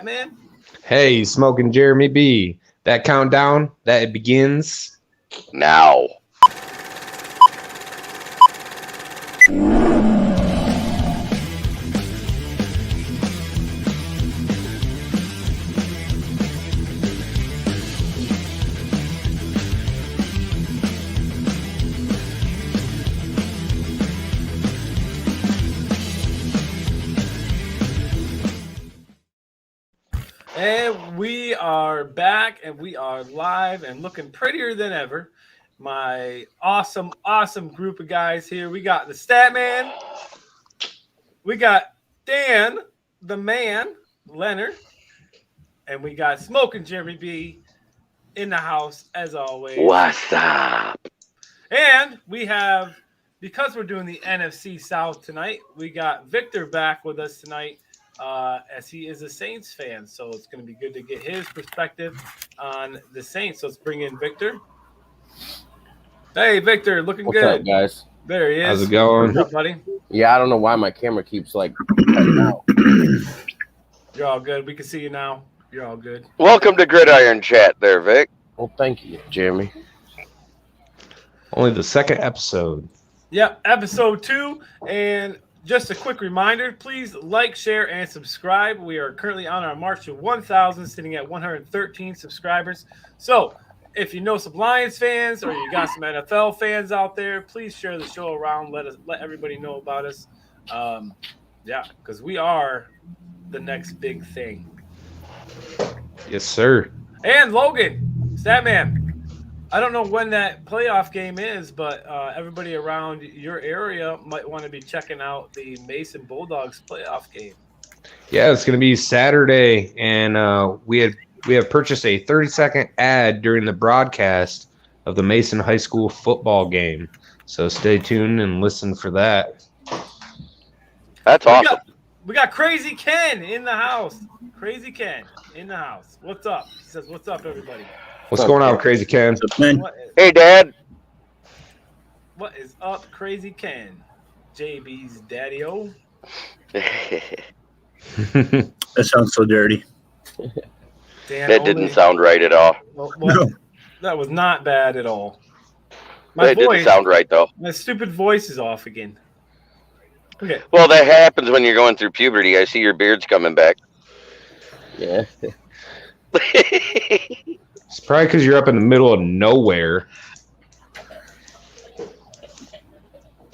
Man. Hey, smoking Jeremy B. That countdown, that it begins now. And we are back and we are live and looking prettier than ever. My awesome group of guys here. We got the Stat Man. We got Dan, the man, Leonard. And we got Smoking Jeremy B in the house as always. What's up? And we have, because we're doing the NFC South tonight, we got Victor back with us tonight. As he is a Saints fan, so it's going to be good to get his perspective on the Saints. So let's bring in Victor. Hey, Victor, looking What's good, up, guys? There he is. How's it going? What's up, buddy? Yeah, I don't know why my camera keeps cutting out. You're all good. We can see you now. You're all good. Welcome to Gridiron Chat there, Vic. Well, thank you, Jeremy. Only the second episode. Yep, episode 2. And just a quick reminder, please like, share, and subscribe. We are currently on our march to 1,000, sitting at 113 subscribers. So if you know some Lions fans or you got some NFL fans out there, please share the show around. Let everybody know about us. Because we are the next big thing. Yes, sir. And Logan, Statman, I don't know when that playoff game is, but everybody around your area might want to be checking out the Mason Bulldogs playoff game. Yeah, it's going to be Saturday, and we have purchased a 30-second ad during the broadcast of the Mason High School football game. So stay tuned and listen for that. That's awesome. We got Crazy Ken in the house. Crazy Ken in the house. What's up? He says, "What's up, everybody?" What's going on, Crazy Ken? Hey, Dad. What is up, Crazy Ken? JB's daddy-o. That sounds so dirty. That didn't sound right at all. No. That was not bad at all. That didn't sound right, though. My stupid voice is off again. Okay. Well, that happens when you're going through puberty. I see your beard's coming back. Yeah. It's probably because you're up in the middle of nowhere.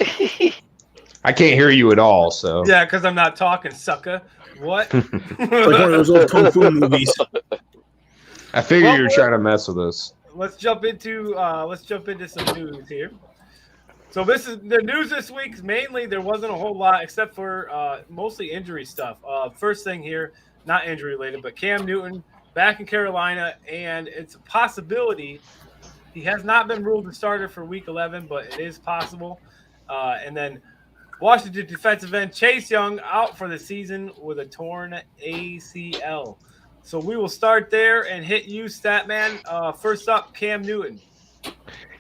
I can't hear you at all, so. Yeah, because I'm not talking, sucker. What? It's like one of those old kung fu movies. I figure you're trying to mess with us. Let's jump into some news here. So this is the news this week. Mainly, there wasn't a whole lot except for mostly injury stuff. First thing here, not injury related, but Cam Newton back in Carolina, and it's a possibility. He has not been ruled the starter for Week 11, but it is possible. And then Washington defensive end Chase Young out for the season with a torn ACL. So we will start there and hit you, Statman. First up, Cam Newton.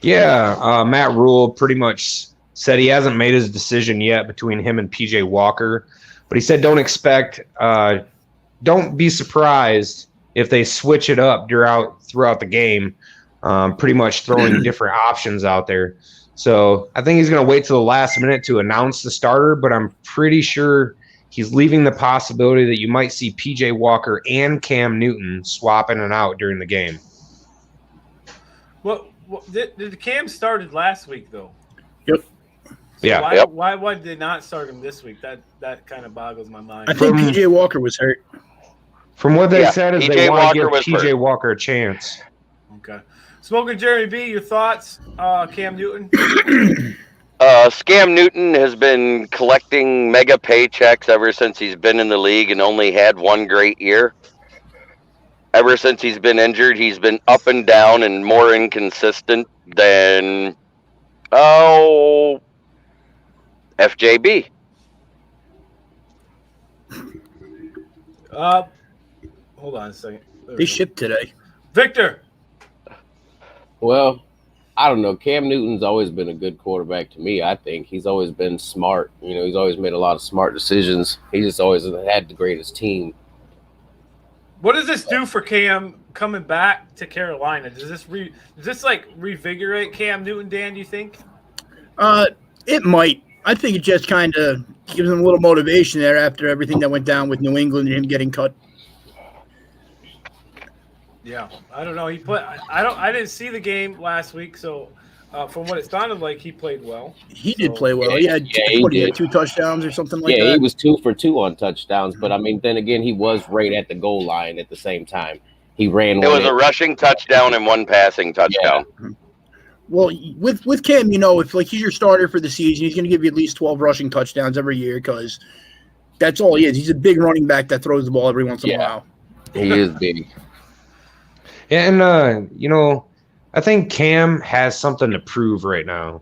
Yeah, Matt Rule pretty much said he hasn't made his decision yet between him and PJ Walker, but he said don't be surprised if they switch it up throughout the game, pretty much throwing different options out there. So I think he's going to wait till the last minute to announce the starter, but I'm pretty sure he's leaving the possibility that you might see PJ Walker and Cam Newton swapping it out during the game. Well, the Cam started last week, though. Yep. So Yeah. Why did they not start him this week? That kind of boggles my mind. I think PJ Walker was hurt. From what they said is they want to give Walker PJ Walker a chance. Okay. Smoking Jeremy B, your thoughts, Cam Newton? Scam Newton has been collecting mega paychecks ever since he's been in the league and only had one great year. Ever since he's been injured, he's been up and down and more inconsistent than, FJB. Hold on a second. They shipped today. Victor. Well, I don't know. Cam Newton's always been a good quarterback to me, I think. He's always been smart. He's always made a lot of smart decisions. He just always had the greatest team. What does this do for Cam coming back to Carolina? Does this revigorate Cam Newton, Dan, do you think? It might. I think it just kind of gives him a little motivation there after everything that went down with New England and him getting cut. Yeah, I don't know. I didn't see the game last week, so from what it sounded like, he played well. He did play well. He had 2 touchdowns or something like that. Yeah, he was 2 for 2 on touchdowns. But I mean, then again, he was right at the goal line at the same time. He ran. It was a rushing touchdown and 1 passing touchdown. Yeah. Well, with Cam, if he's your starter for the season, he's going to give you at least 12 rushing touchdowns every year because that's all he is. He's a big running back that throws the ball every once in a while. He is big. Yeah, and I think Cam has something to prove right now.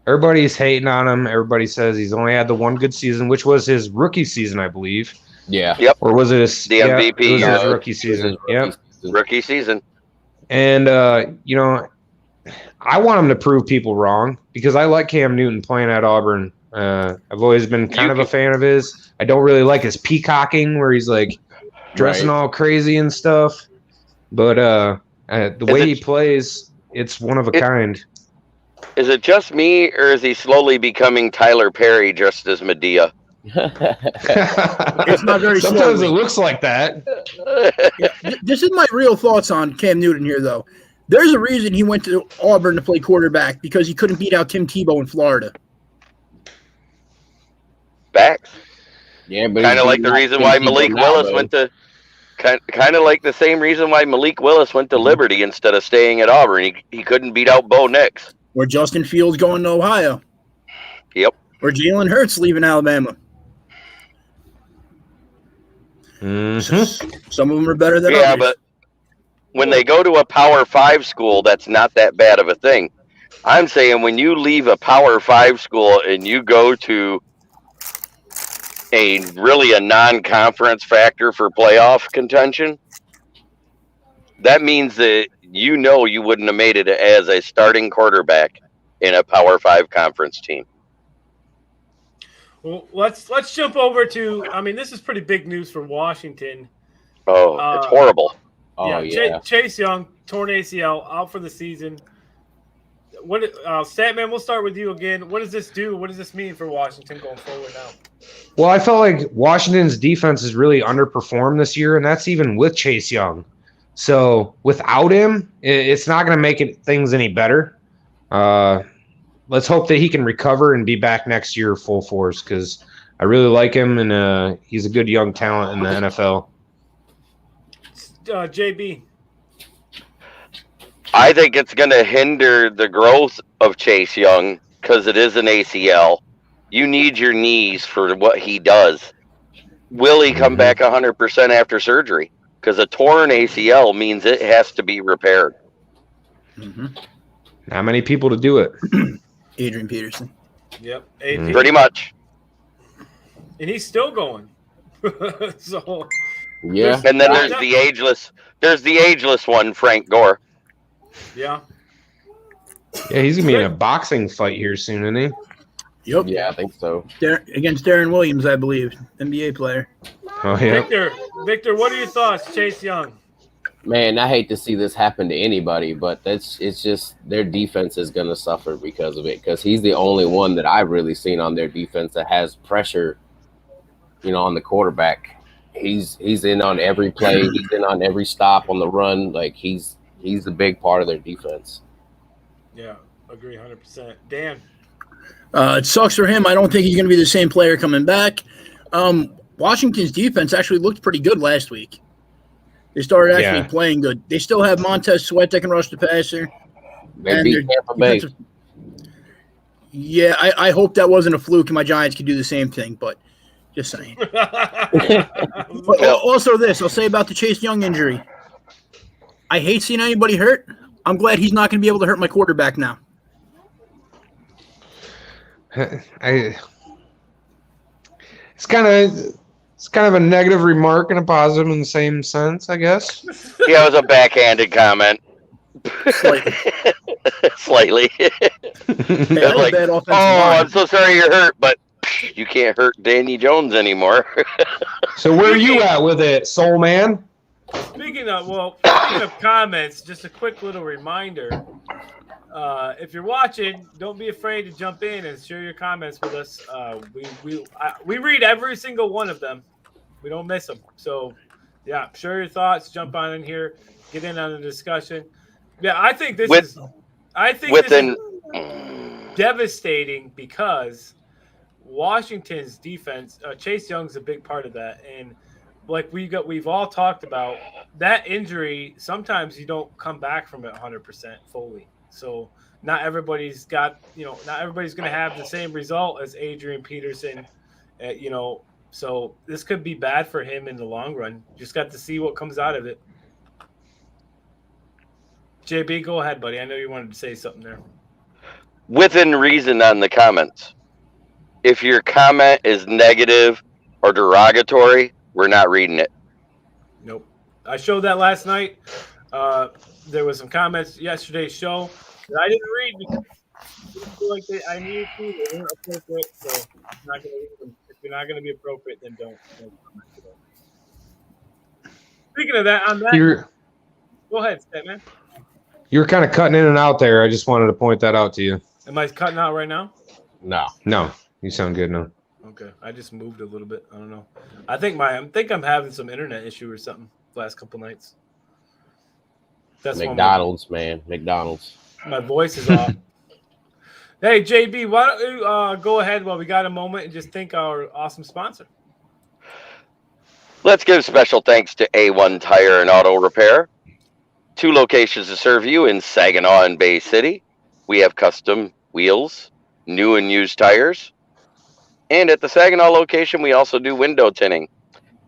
Everybody's hating on him. Everybody says he's only had the 1 good season, which was his rookie season, I believe. Yeah. Yep. Or was it the MVP? It was his rookie season. Rookie season. And I want him to prove people wrong because I like Cam Newton playing at Auburn. I've always been kind of a fan of his. I don't really like his peacocking where he's like dressing all crazy and stuff. But the way he plays, it's one of a kind. Is it just me, or is he slowly becoming Tyler Perry just as Medea? It's not very Sometimes slowly. it looks like that. Yeah, this is my real thoughts on Cam Newton here, though. There's a reason he went to Auburn to play quarterback because he couldn't beat out Tim Tebow in Florida. Facts. Yeah, but kind of like the reason why Malik Willis went to. Kind of like the same reason why Malik Willis went to Liberty instead of staying at Auburn. He couldn't beat out Bo Nix. Or Justin Fields going to Ohio. Yep. Or Jalen Hurts leaving Alabama. Mm-hmm. Some of them are better than others. Yeah, but when they go to a Power 5 school, that's not that bad of a thing. I'm saying when you leave a Power 5 school and you go to a non-conference factor for playoff contention, that means that you wouldn't have made it as a starting quarterback in a Power 5 conference team. Well, let's jump over to. I mean, this is pretty big news for Washington. Oh, it's horrible. Oh, yeah. Chase Young, torn ACL, out for the season. What, Statman, we'll start with you again. What does this do? What does this mean for Washington going forward now? Well, I felt like Washington's defense has really underperformed this year, and that's even with Chase Young. So without him, it's not going to make things any better. Let's hope that he can recover and be back next year full force because I really like him, and he's a good young talent in the NFL. JB. I think it's going to hinder the growth of Chase Young because it is an ACL. You need your knees for what he does. Will he come back 100% after surgery? Because a torn ACL means it has to be repaired. Mm-hmm. Not many people to do it. Adrian Peterson. Yep. Pretty much. And he's still going. So yeah. And then there's the ageless. There's the ageless one, Frank Gore. Yeah. Yeah, he's gonna be in a boxing fight here soon, isn't he? Yep. Yeah, I think so. Against Darren Williams, I believe, NBA player. Oh yeah. Victor, what are your thoughts, Chase Young? Man, I hate to see this happen to anybody, but it's just their defense is going to suffer because of it. Because he's the only one that I've really seen on their defense that has pressure, on the quarterback. He's in on every play. He's in on every stop on the run. Like he's a big part of their defense. Yeah, agree 100%. Dan. It sucks for him. I don't think he's going to be the same player coming back. Washington's defense actually looked pretty good last week. They started actually playing good. They still have Montez Sweat that can rush the passer. They beat Tampa Bay. Yeah, I hope that wasn't a fluke and my Giants could do the same thing, but just saying. But also this, I'll say about the Chase Young injury. I hate seeing anybody hurt. I'm glad he's not going to be able to hurt my quarterback now. It's kind of a negative remark and a positive in the same sense, I guess. Yeah, it was a backhanded comment. Slightly. Like, I'm so sorry you're hurt, but you can't hurt Danny Jones anymore. So where are you at with it, soul man? Speaking of comments, just a quick little reminder. If you're watching, don't be afraid to jump in and share your comments with us. We read every single one of them. We don't miss them. So, yeah, share your thoughts. Jump on in here. Get in on the discussion. Yeah, I think this is devastating because Washington's defense, Chase Young's a big part of that, and like we've all talked about, that injury, sometimes you don't come back from it 100% fully. So not everybody's going to have the same result as Adrian Peterson, so this could be bad for him in the long run. Just got to see what comes out of it. JB, go ahead, buddy. I know you wanted to say something there. Within reason on the comments. If your comment is negative or derogatory, we're not reading it. Nope. I showed that last night. There was some comments yesterday's show that I didn't read because I didn't feel like I needed to. They weren't appropriate, so I'm not going to read them. If you're not going to be appropriate, then don't comment today. Speaking of that, go ahead, Statman. You were kind of cutting in and out there. I just wanted to point that out to you. Am I cutting out right now? No. You sound good now. Okay, I just moved a little bit. I don't know. I think I'm having some internet issue or something the last couple nights. That's McDonald's, man. McDonald's. My voice is off. Hey, JB, why don't you go ahead while we got a moment and just thank our awesome sponsor. Let's give special thanks to A1 Tire and Auto Repair. 2 locations to serve you in Saginaw and Bay City. We have custom wheels, new and used tires. And at the Saginaw location, we also do window tinting.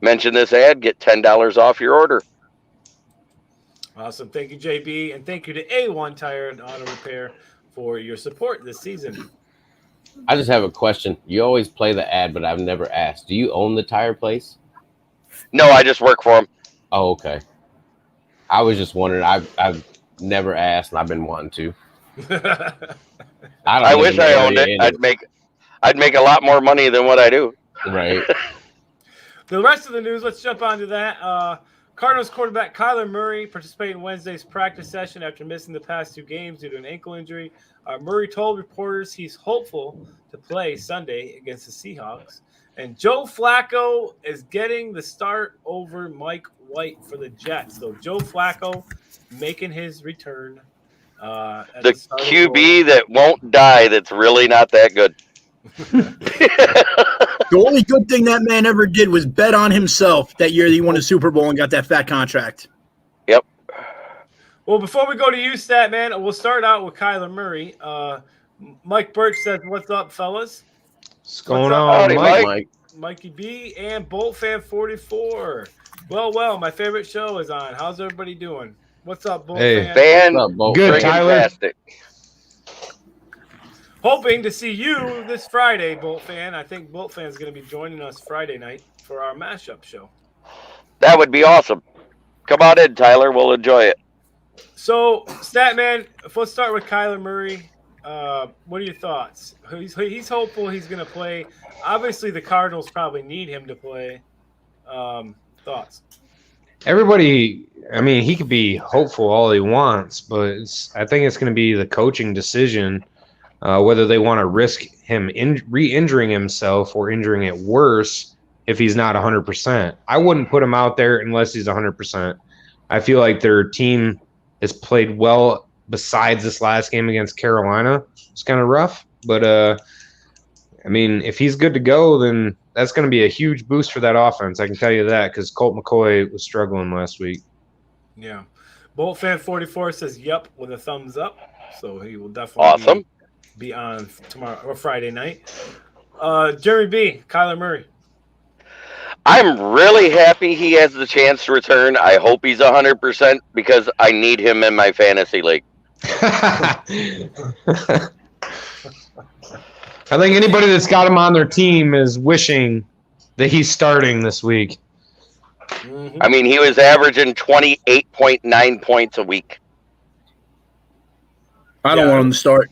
Mention this ad, get $10 off your order. Awesome. Thank you, JB. And thank you to A1 Tire and Auto Repair for your support this season. I just have a question. You always play the ad, but I've never asked. Do you own the tire place? No, I just work for them. Oh, okay. I was just wondering. I've never asked, and I've been wanting to. I wish I owned it. I'd make a lot more money than what I do. Right. The rest of the news, let's jump on to that. Cardinals quarterback Kyler Murray participated in Wednesday's practice session after missing the past 2 games due to an ankle injury. Murray told reporters he's hopeful to play Sunday against the Seahawks. And Joe Flacco is getting the start over Mike White for the Jets. So Joe Flacco making his return. The QB that won't die that's really not that good. The only good thing that man ever did was bet on himself that year that he won a Super Bowl and got that fat contract. Yep. Well, before we go to you, Statman, we'll start out with Kyler Murray. Mike Birch says, "What's up, fellas?" What's going on, Mike? Mikey B and Bolt Fan 44. Well, my favorite show is on. How's everybody doing? What's up, Bolt Fan? Good, Tyler. Hoping to see you this Friday, Bolt Fan. I think Bolt Fan is going to be joining us Friday night for our mashup show. That would be awesome. Come on in, Tyler. We'll enjoy it. So, Statman, let's start with Kyler Murray. What are your thoughts? He's hopeful he's going to play. Obviously, the Cardinals probably need him to play. Thoughts? Everybody, I mean, he could be hopeful all he wants, but I think it's going to be the coaching decision whether they want to risk him re-injuring himself or injuring it worse if he's not 100%. I wouldn't put him out there unless he's 100%. I feel like their team has played well besides this last game against Carolina. It's kind of rough, but I mean, if he's good to go, then that's going to be a huge boost for that offense. I can tell you that because Colt McCoy was struggling last week. Yeah. Bolt Fan 44 says, "Yep," with a thumbs up. So he will definitely be on tomorrow or Friday night. Jeremy B, Kyler Murray. I'm really happy he has the chance to return. I hope he's 100% because I need him in my fantasy league. I think anybody that's got him on their team is wishing that he's starting this week. Mm-hmm. I mean, he was averaging 28.9 points a week. I don't want him to start.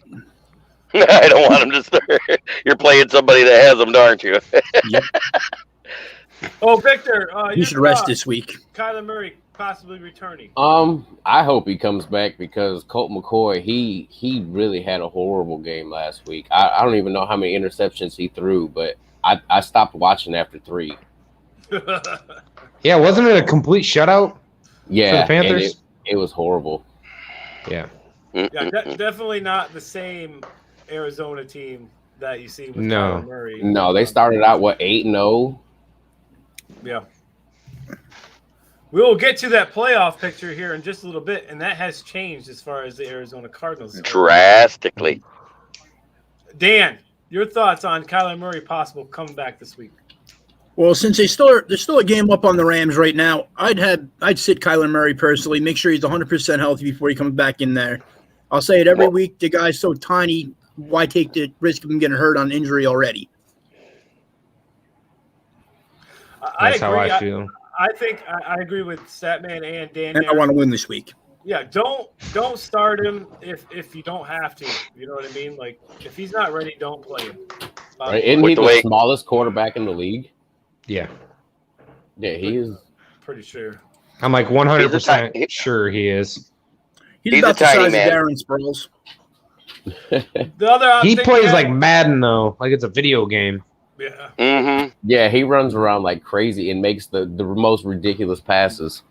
I don't want him to start. You're playing somebody that has him, aren't you? Yep. Oh, Victor. He should rest this week. Kyler Murray possibly returning? I hope he comes back because Colt McCoy, he really had a horrible game last week. I don't even know how many interceptions he threw, but I stopped watching after 3. Yeah, wasn't it a complete shutout? Yeah, for the Panthers? and it was horrible. Yeah. Yeah, definitely not the same Arizona team that you see with No. Kyler Murray. No, they started out 8-0. Yeah. We will get to that playoff picture here in just a little bit, and that has changed as far as the Arizona Cardinals. Drastically. Dan, your thoughts on Kyler Murray possible comeback this week? Well, since there's still a game up on the Rams right now, I'd sit Kyler Murray personally, make sure he's 100% healthy before he comes back in there. I'll say it every week. The guy's so tiny. Why take the risk of him getting hurt on injury already? That's how I feel. I think I agree with Statman and Dan. And I want to win this week. Yeah, don't start him if you don't have to. You know what I mean? Like if he's not ready, don't play him. Right? Isn't he the smallest quarterback in the league? Yeah. Yeah, he is. Pretty sure. I'm like 100% sure he is. He's about the size of Darren Sproles. The other he plays like Madden though, like it's a video game. Yeah. Mm-hmm. Yeah, he runs around like crazy and makes the most ridiculous passes.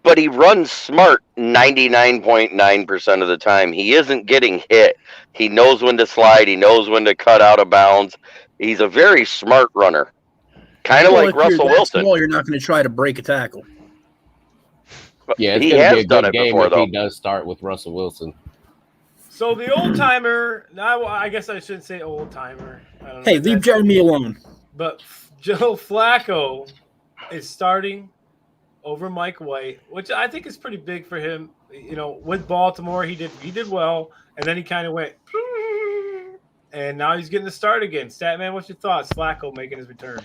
But he runs smart 99.9% of the time. He isn't getting hit. He knows when to slide. He knows when to cut out of bounds. He's a very smart runner. Kind of like Russell Wilson. Small, you're not going to try to break a tackle. Yeah, he has done it before, though. He does start with Russell Wilson. So the old timer, I guess I shouldn't say old timer. Hey, leave Jeremy alone. But Joe Flacco is starting over Mike White, which I think is pretty big for him. You know, with Baltimore, he did well, and then he kind of went, and now he's getting the start again. Statman, what's your thoughts? Flacco making his return.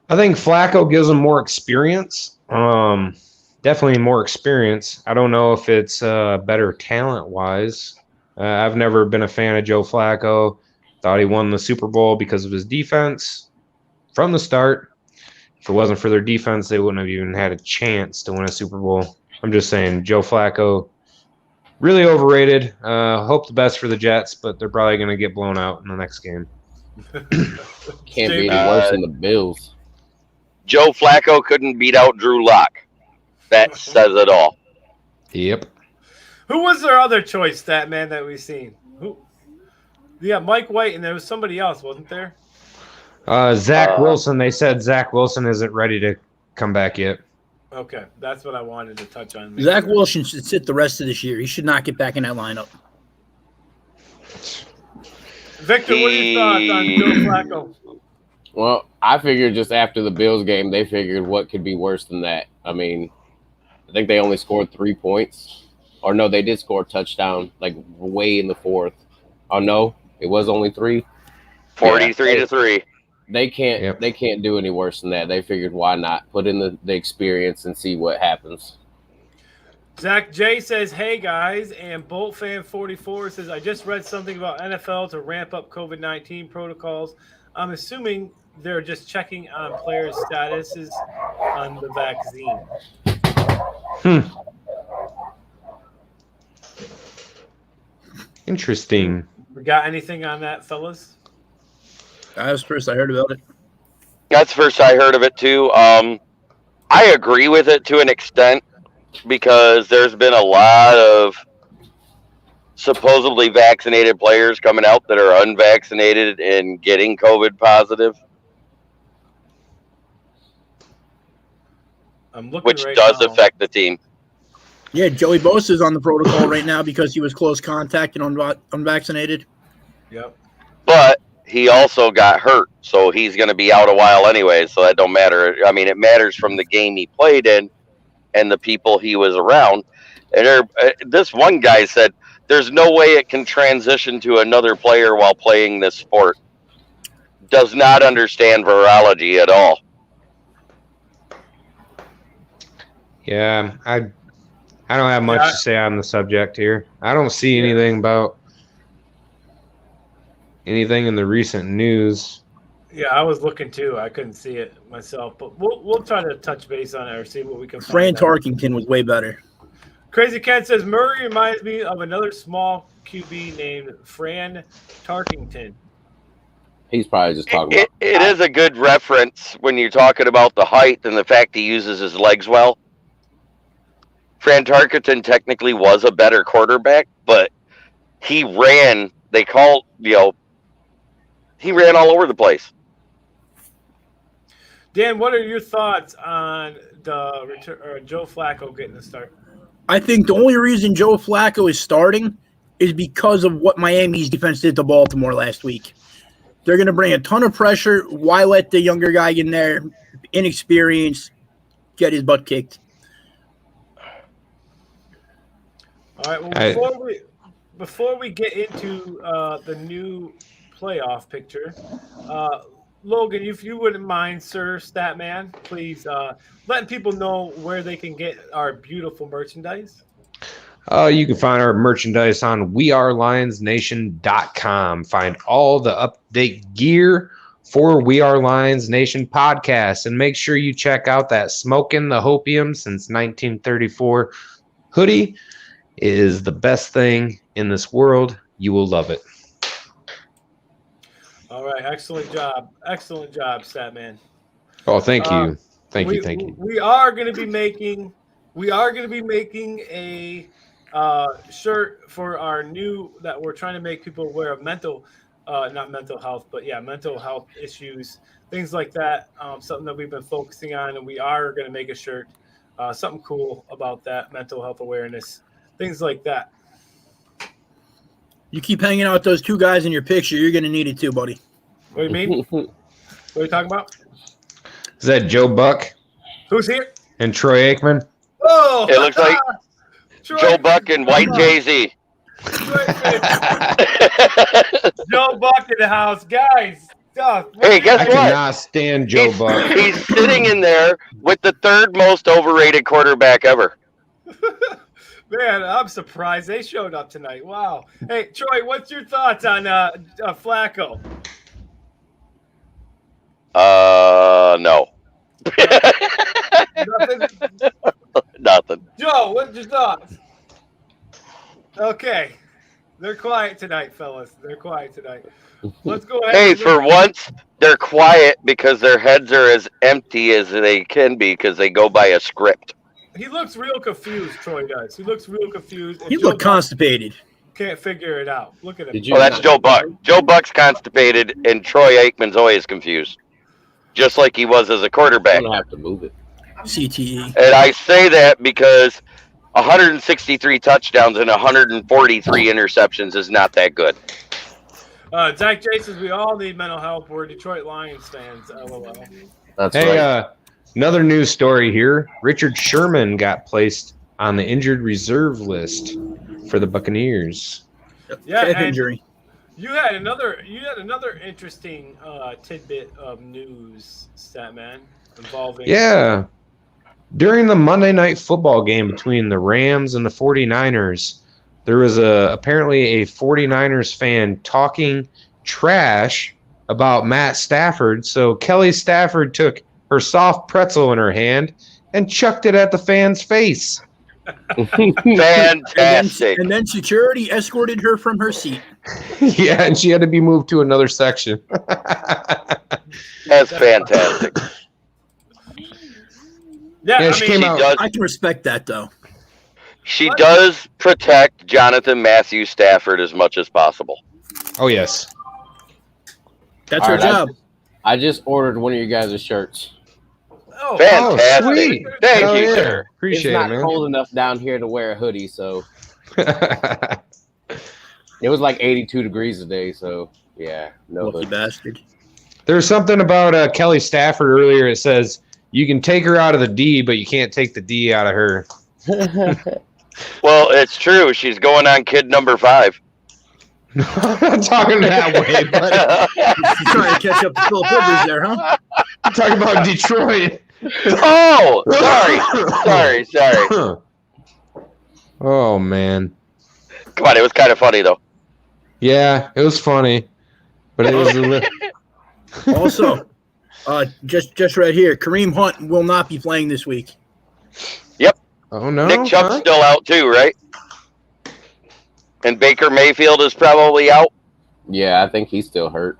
I think Flacco gives him more experience. Definitely more experience. I don't know if it's better talent-wise. I've never been a fan of Joe Flacco. Thought he won the Super Bowl because of his defense from the start. If it wasn't for their defense, they wouldn't have even had a chance to win a Super Bowl. I'm just saying, Joe Flacco, really overrated. Hope the best for the Jets, but they're probably going to get blown out in the next game. Can't be any worse than the Bills. Joe Flacco couldn't beat out Drew Lock. That says it all. Yep. Who was their other choice, that man that we've seen? Who? Yeah, Mike White, and there was somebody else, wasn't there? Zach Wilson. They said Zach Wilson isn't ready to come back yet. Okay, that's what I wanted to touch on. Zach Wilson should sit the rest of this year. He should not get back in that lineup. Victor, what are your thoughts on Joe Flacco? Well, I figured just after the Bills game, they figured what could be worse than that. I mean, I think they only scored 3 points. Or no, they did score a touchdown, like way in the fourth. Oh no, it was only 3. 43-3. They can't do any worse than that. They figured why not put in the experience and see what happens. Zach J says, "Hey guys," and Bolt Fan 44 says, "I just read something about NFL to ramp up COVID-19 protocols. I'm assuming they're just checking on players' statuses on the vaccine." Interesting. We got anything on that, fellas? That was the first I heard about it. That's the first I heard of it, too. I agree with it to an extent because there's been a lot of supposedly vaccinated players coming out that are unvaccinated and getting COVID positive. I'm looking which right does now. affect the team. Yeah, Joey Bosa is on the protocol right now because he was close contact and unvaccinated. Yep. But he also got hurt, so he's going to be out a while anyway, so that don't matter. I mean, it matters from the game he played in and the people he was around. And this one guy said, there's no way it can transition to another player while playing this sport. Does not understand virology at all. Yeah, I don't have much to say on the subject here. I don't see anything about anything in the recent news. Yeah, I was looking too. I couldn't see it myself, but we'll try to touch base on it or see what we can Fran find. Tarkington was way better. Crazy Ken says Murray reminds me of another small QB named Fran Tarkington. He's probably just talking about. It is a good reference when you're talking about the height and the fact he uses his legs well. Fran Tarkenton technically was a better quarterback, but he ran. He ran all over the place. Dan, what are your thoughts on the return, Joe Flacco getting the start? I think the only reason Joe Flacco is starting is because of what Miami's defense did to Baltimore last week. They're going to bring a ton of pressure. Why let the younger guy in there, inexperienced, get his butt kicked? All right. Well, before we get into the new playoff picture, Logan, if you wouldn't mind, sir, Statman, please letting people know where they can get our beautiful merchandise. You can find our merchandise on wearelionsnation.com. Find all the update gear for We Are Lions Nation podcast. And make sure you check out that Smokin' the Hopium since 1934 hoodie. It is the best thing in this world. You will love it. All right. Excellent job, Statman. Oh, thank you. Thank you. We are going to be making a shirt for our new that we're trying to make people aware of mental health issues, things like that. Something that we've been focusing on, and we are going to make a shirt, something cool about that mental health awareness, things like that. You keep hanging out with those two guys in your picture, you're going to need it too, buddy. What do you mean? What are you talking about? Is that Joe Buck? Who's here? And Troy Aikman? Oh, It looks like Joe Buck and White Jay-Z. Joe Buck in the house, guys. Hey, guess I what? cannot stand Joe Buck. He's sitting in there with the third most overrated quarterback ever. Man, I'm surprised they showed up tonight. Wow. Hey, Troy, what's your thoughts on Flacco? No. Nothing. Joe, what's your thoughts? Okay. They're quiet tonight, fellas. They're quiet tonight. Let's go ahead. Hey, for once, they're quiet because their heads are as empty as they can be because they go by a script. He looks real confused, Troy does. He looks real confused. He looked constipated. Can't figure it out. Look at him. Oh, that's Joe Buck. Joe Buck's constipated, and Troy Aikman's always confused. Just like he was as a quarterback. I'm going to have to move it. CTE. And I say that because 163 touchdowns and 143 interceptions is not that good. Zach J says we all need mental health. We're Detroit Lions fans. LOL. That's right. Another news story here. Richard Sherman got placed on the injured reserve list for the Buccaneers. Yeah, injury. You had another interesting tidbit of news, Statman, involving. Yeah. During the Monday Night Football game between the Rams and the 49ers, there was apparently a 49ers fan talking trash about Matt Stafford. So Kelly Stafford took her soft pretzel in her hand and chucked it at the fan's face. Fantastic. And then security escorted her from her seat. Yeah, and she had to be moved to another section. That's fantastic. Yeah, she came out. I can respect that, though. She does protect Jonathan Matthew Stafford as much as possible. Oh, yes. That's her job. I just ordered one of you guys' shirts. Oh, Fantastic. Sweet. Thank Hell you, yeah. sir. Appreciate It's not it, man. cold enough down here to wear a hoodie, so it was like 82 degrees today, so yeah, no Lucky hoodie. bastard. There's something about Kelly Stafford earlier. It says you can take her out of the D, but you can't take the D out of her. Well, it's true. She's going on kid number 5. I'm not talking that way, but She's trying to catch up to Philip Rivers there, huh? I'm talking about Detroit. Oh, sorry. Oh, man. Come on, it was kind of funny, though. Yeah, it was funny, but it was Also, just right here, Kareem Hunt will not be playing this week. Yep. Oh no, Nick Chubb's huh? still out too, right? And Baker Mayfield is probably out. Yeah, I think he's still hurt.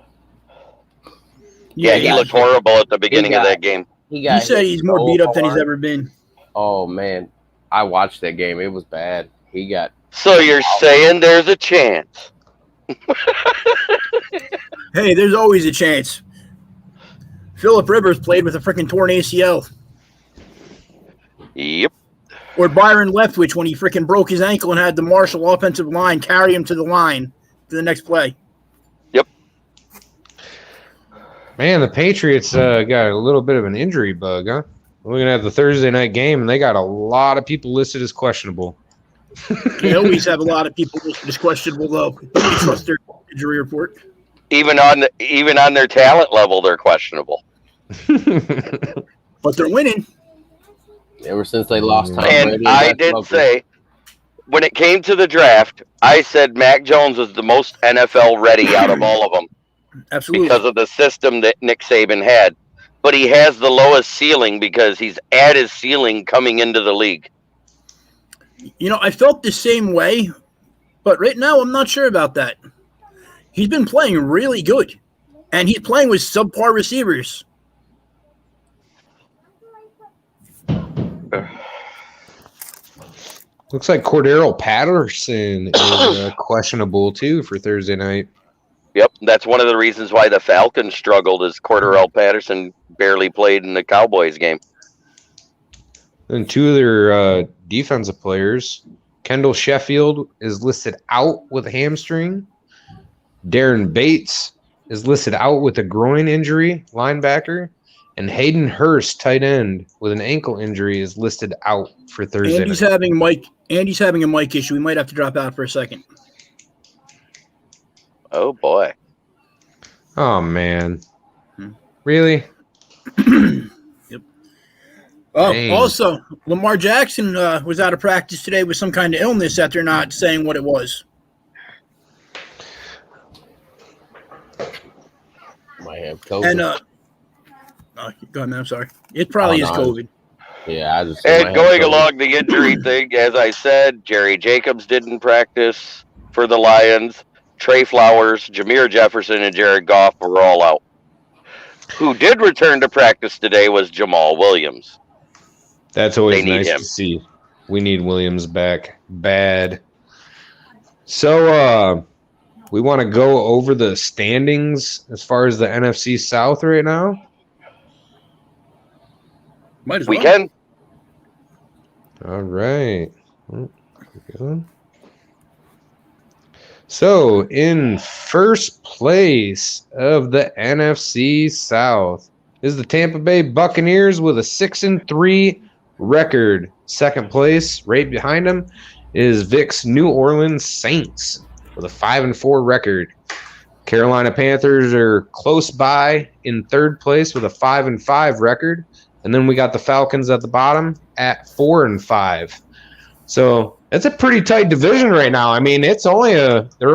Yeah, he looked horrible at the beginning of that game. He said he's more beat up than he's ever been. Oh man, I watched that game. It was bad. He got. So you're saying there's a chance? Hey, there's always a chance. Phillip Rivers played with a freaking torn ACL. Yep. Or Byron Leftwich when he freaking broke his ankle and had the Marshall offensive line carry him to the line for the next play. Yep. Man, the Patriots got a little bit of an injury bug, huh? We're going to have the Thursday night game, and they got a lot of people listed as questionable. They always have a lot of people listed as questionable, though. Don't trust their injury report. Even on their talent level, they're questionable. But they're winning. Ever since they lost Tom And Brady, I did say, when it came to the draft, I said Mac Jones was the most NFL ready out of all of them. Absolutely. Because of the system that Nick Saban had. But he has the lowest ceiling because he's at his ceiling coming into the league. You know, I felt the same way, but right now I'm not sure about that. He's been playing really good, and he's playing with subpar receivers. Looks like Cordero Patterson is questionable, too, for Thursday night. Yep, that's one of the reasons why the Falcons struggled is Cordero Patterson barely played in the Cowboys game. And two of their defensive players, Kendall Sheffield is listed out with a hamstring. Darren Bates is listed out with a groin injury, linebacker. And Hayden Hurst, tight end, with an ankle injury, is listed out for Thursday night. Andy's having a mic issue. We might have to drop out for a second. Oh, boy. Oh, man. Really? Yep. Oh, Dang. also, Lamar Jackson was out of practice today with some kind of illness that they're not saying what it was. Might have COVID. And, go ahead, man. I'm sorry. It probably is COVID. Yeah, I just. And going along the injury thing, as I said, Jerry Jacobs didn't practice for the Lions. Trey Flowers, Jameer Jefferson, and Jared Goff were all out. Who did return to practice today was Jamal Williams. That's always They need nice him. to see. We need Williams back bad. So we want to go over the standings as far as the NFC South right now. Might as We well. can. All right. Good. So, in first place of the NFC South is the Tampa Bay Buccaneers with a 6-3 record. Second place, right behind them, is Vic's New Orleans Saints with a 5-4 record. Carolina Panthers are close by in third place with a 5-5 record. And then we got the Falcons at the bottom at 4-5. So it's a pretty tight division right now. I mean, they're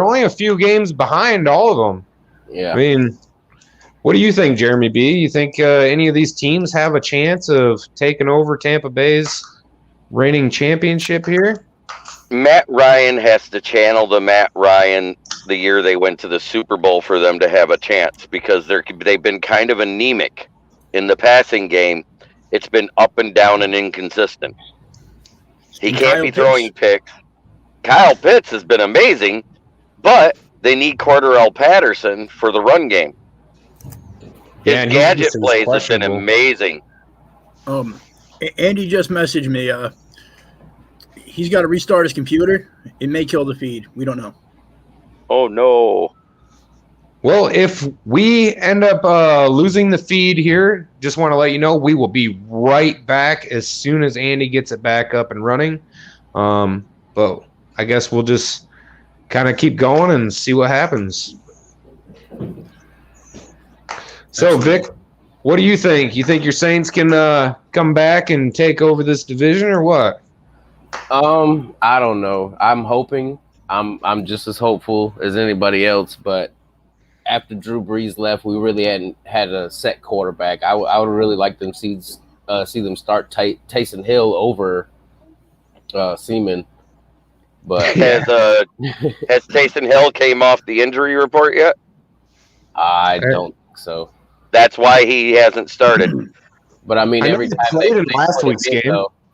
only a few games behind all of them. Yeah. I mean, what do you think, Jeremy B? You think any of these teams have a chance of taking over Tampa Bay's reigning championship here? Matt Ryan has to channel the Matt Ryan the year they went to the Super Bowl for them to have a chance because they've been kind of anemic in the passing game. It's been up and down and inconsistent. He can't be throwing picks. Kyle Pitts has been amazing, but they need Cordero Patterson for the run game. His Yeah, and gadget he's plays have been questionable. amazing. Andy just messaged me. He's got to restart his computer. It may kill the feed. We don't know. Oh, no. Well, if we end up losing the feed here, just want to let you know we will be right back as soon as Andy gets it back up and running. But I guess we'll just kind of keep going and see what happens. So, Vic, what do you think? You think your Saints can come back and take over this division or what? I don't know. I'm hoping. I'm just as hopeful as anybody else, but after Drew Brees left, we really hadn't had a set quarterback. I would really like them see them start Taysom Hill over Seaman. But Has Taysom Hill came off the injury report yet? I don't think so. That's why he hasn't started. But I mean, I know every they time played him they last put week's him in,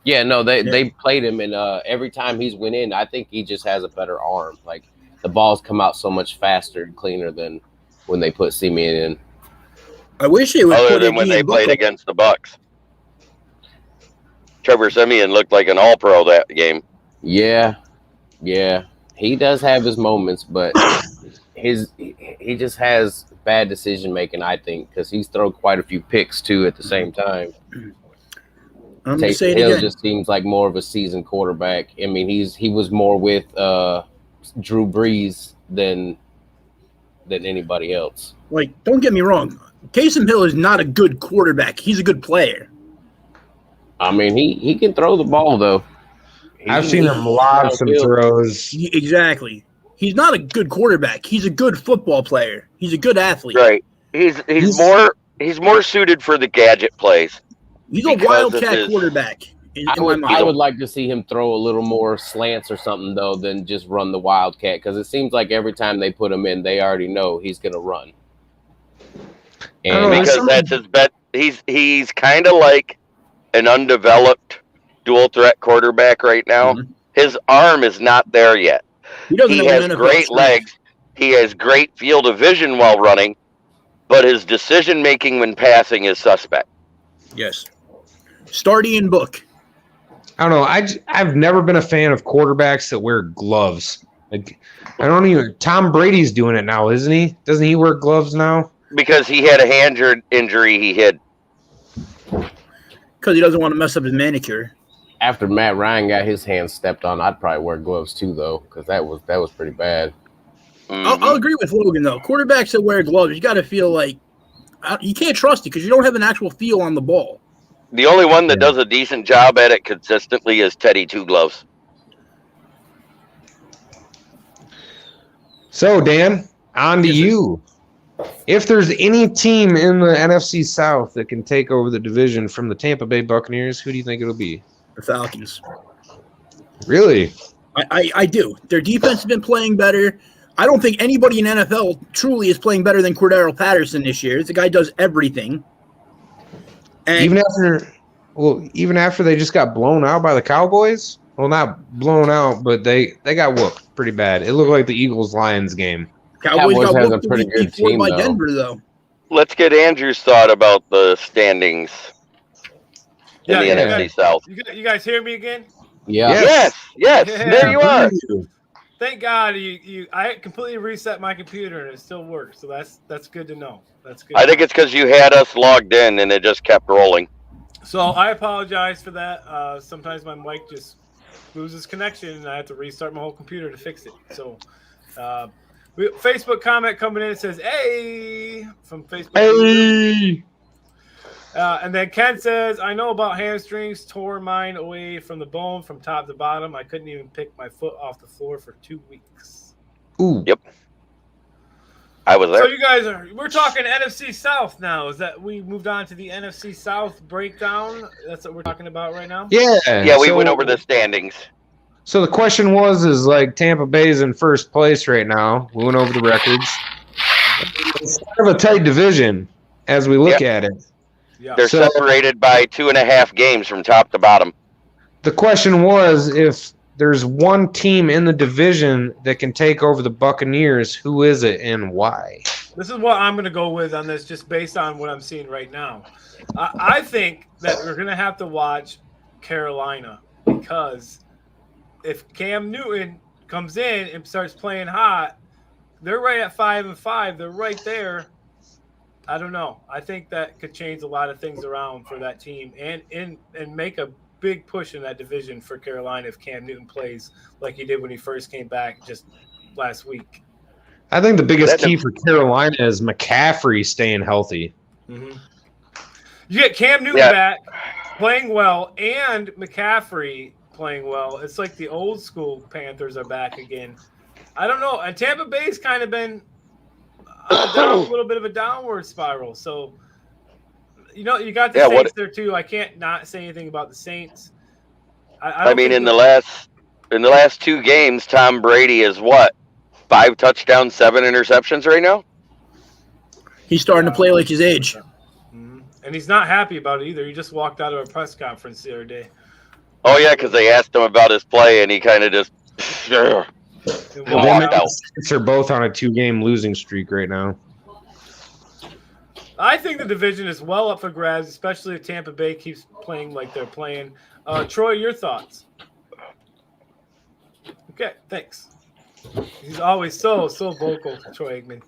game. though, they played him, and every time he's went in, I think he just has a better arm. Like the balls come out so much faster and cleaner than when they put Seaman in. I wish they would Other put than when they Ian played Book. against the Bucks. Trevor Siemian looked like an all-pro that game. Yeah, he does have his moments, but he just has bad decision making. I think because he's thrown quite a few picks too at the same time. I'm going to say Taysom it Hill again. just seems like more of a seasoned quarterback. I mean, he was more with Drew Brees than anybody else. Like, don't get me wrong. Taysom Hill is not a good quarterback. He's a good player. I mean, he can throw the ball though. I've seen him lob some throws. Exactly. He's not a good quarterback. He's a good football player. He's a good athlete. Right. He's more suited for the gadget plays. He's a wildcat quarterback. I would like to see him throw a little more slants or something though than just run the wildcat, because it seems like every time they put him in, they already know he's going to run. And because that's his bet. He's kind of like an undeveloped dual threat quarterback right now. Mm-hmm. His arm is not there yet. He has great legs. He has great field of vision while running, but his decision making when passing is suspect. Yes. Start Ian Book. I don't know. I've never been a fan of quarterbacks that wear gloves. Like, I don't even. Tom Brady's doing it now, isn't he? Doesn't he wear gloves now? Because he had a hand injury, he hid. Because he doesn't want to mess up his manicure. After Matt Ryan got his hand stepped on, I'd probably wear gloves too, though, because that was pretty bad. Mm-hmm. I'll agree with Logan though. Quarterbacks that wear gloves, you got to feel like you can't trust it because you don't have an actual feel on the ball. The only one that does a decent job at it consistently is Teddy Two Gloves. So, Dan, on to you. If there's any team in the NFC South that can take over the division from the Tampa Bay Buccaneers, who do you think it'll be? The Falcons. Really? I do. Their defense has been playing better. I don't think anybody in NFL truly is playing better than Cordero Patterson this year. The guy does everything. And even after they just got blown out by the Cowboys? Well, not blown out, but they got whooped pretty bad. It looked like the Eagles-Lions game. Cowboys got whooped a pretty good team by Denver, though. Let's get Andrew's thought about the standings in the NFC South. You guys hear me again? Yeah. Yes. There you are. Thank God I completely reset my computer and it still works. So that's good to know. That's good. I think it's because you had us logged in and it just kept rolling. So I apologize for that. Sometimes my mic just loses connection and I have to restart my whole computer to fix it. So Facebook comment coming in says, "Hey," from Facebook. Hey. And then Ken says, "I know about hamstrings. Tore mine away from the bone from top to bottom. I couldn't even pick my foot off the floor for 2 weeks." Ooh. Yep. I was there. So you guys we're talking NFC South now. Is that we moved on to the NFC South breakdown? That's what we're talking about right now? Yeah. Yeah, we went over the standings. So the question is like Tampa Bay's in first place right now. We went over the records. It's kind of a tight division as we look at it. Yeah. They're separated by 2.5 games from top to bottom. The question was, if there's one team in the division that can take over the Buccaneers, who is it and why? This is what I'm going to go with on this, just based on what I'm seeing right now. I think that we're going to have to watch Carolina, because if Cam Newton comes in and starts playing hot, they're right at 5-5. They're right there. I don't know. I think that could change a lot of things around for that team and make a big push in that division for Carolina if Cam Newton plays like he did when he first came back just last week. I think the biggest key for Carolina is McCaffrey staying healthy. Mm-hmm. You get Cam Newton back playing well and McCaffrey playing well. It's like the old school Panthers are back again. I don't know. And Tampa Bay's kind of been down a little bit of a downward spiral. So, you got the Saints there too. I can't not say anything about the Saints. I mean, in the last 2 games, Tom Brady is what? 5 touchdowns, 7 interceptions right now? He's starting to play like his age. And he's not happy about it either. He just walked out of a press conference the other day. Oh, yeah, because they asked him about his play, and he kind of just walked out. They're both on a 2-game losing streak right now. I think the division is well up for grabs, especially if Tampa Bay keeps playing like they're playing. Troy, your thoughts? Okay, thanks. He's always so vocal, Troy Aikman.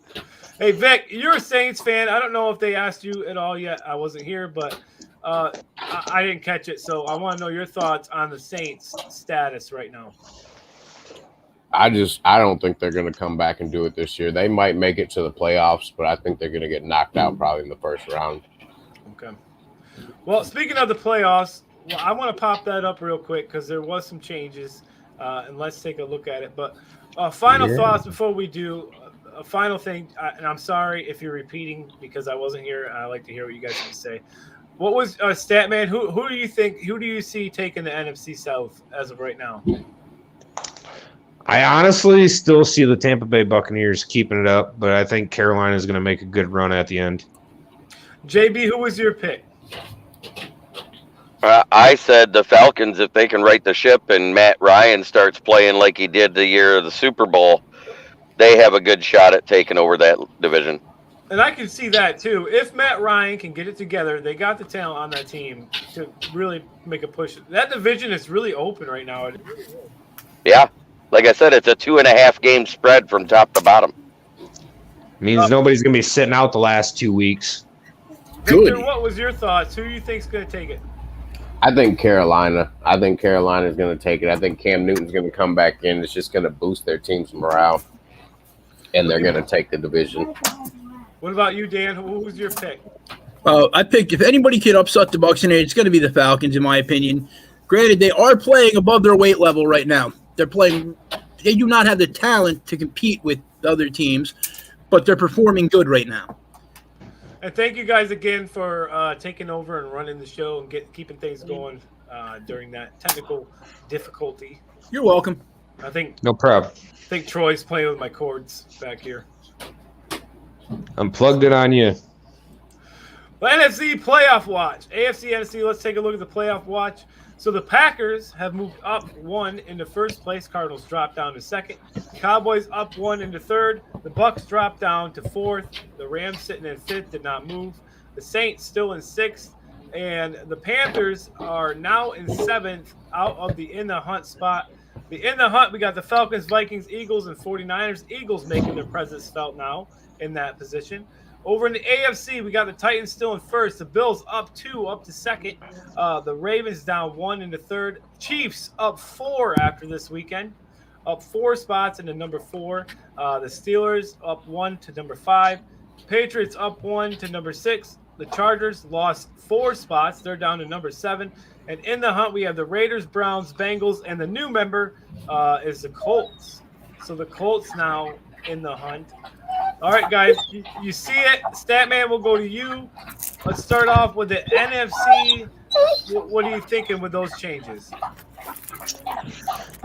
Hey, Vic, you're a Saints fan. I don't know if they asked you at all yet. I wasn't here, but I didn't catch it. So I want to know your thoughts on the Saints' status right now. I don't think they're going to come back and do it this year. They might make it to the playoffs, but I think they're going to get knocked out probably in the first round. Okay. Well, speaking of the playoffs, I want to pop that up real quick because there was some changes, and let's take a look at it. But final thoughts before we do. A final thing, and I'm sorry if you're repeating because I wasn't here. I like to hear what you guys have to say. What was Statman? Who do you think? Who do you see taking the NFC South as of right now? I honestly still see the Tampa Bay Buccaneers keeping it up, but I think Carolina is going to make a good run at the end. JB, who was your pick? I said the Falcons, if they can right the ship and Matt Ryan starts playing like he did the year of the Super Bowl, they have a good shot at taking over that division. And I can see that too. If Matt Ryan can get it together, they got the talent on that team to really make a push. That division is really open right now. Yeah. Like I said, it's a 2.5 game spread from top to bottom. Means nobody's going to be sitting out the last 2 weeks. Victor, what was your thoughts? Who do you think's going to take it? I think Carolina. I think Carolina's going to take it. I think Cam Newton's going to come back in. It's just going to boost their team's morale, and they're going to take the division. What about you, Dan? Who was your pick? I picked, if anybody could upset the Bucs in it, it's going to be the Falcons, in my opinion. Granted, they are playing above their weight level right now. They do not have the talent to compete with the other teams, but they're performing good right now. And thank you guys again for taking over and running the show and keeping things going during that technical difficulty. You're welcome. I think no problem. I think Troy's playing with my cords back here. Unplugged it on you. Well, NFC playoff watch. AFC, NFC, let's take a look at the playoff watch. So the Packers have moved up 1 into first place. Cardinals dropped down to second. Cowboys up 1 into third. The Bucs dropped down to fourth. The Rams sitting in fifth, did not move. The Saints still in sixth. And the Panthers are now in seventh out of the in the hunt spot. The in the hunt, we got the Falcons, Vikings, Eagles, and 49ers. Eagles making their presence felt now in that position. Over in the AFC, we got the Titans still in first. The Bills up 2, up to second. The Ravens down 1 into third. Chiefs up 4 after this weekend. Up 4 spots into number 4. The Steelers up 1 to number 5. Patriots up 1 to number 6. The Chargers lost 4 spots. They're down to number 7. And in the hunt, we have the Raiders, Browns, Bengals, and the new member is the Colts. So the Colts now in the hunt. All right, guys, you see it. Statman, will go to you. Let's start off with the NFC. What are you thinking with those changes?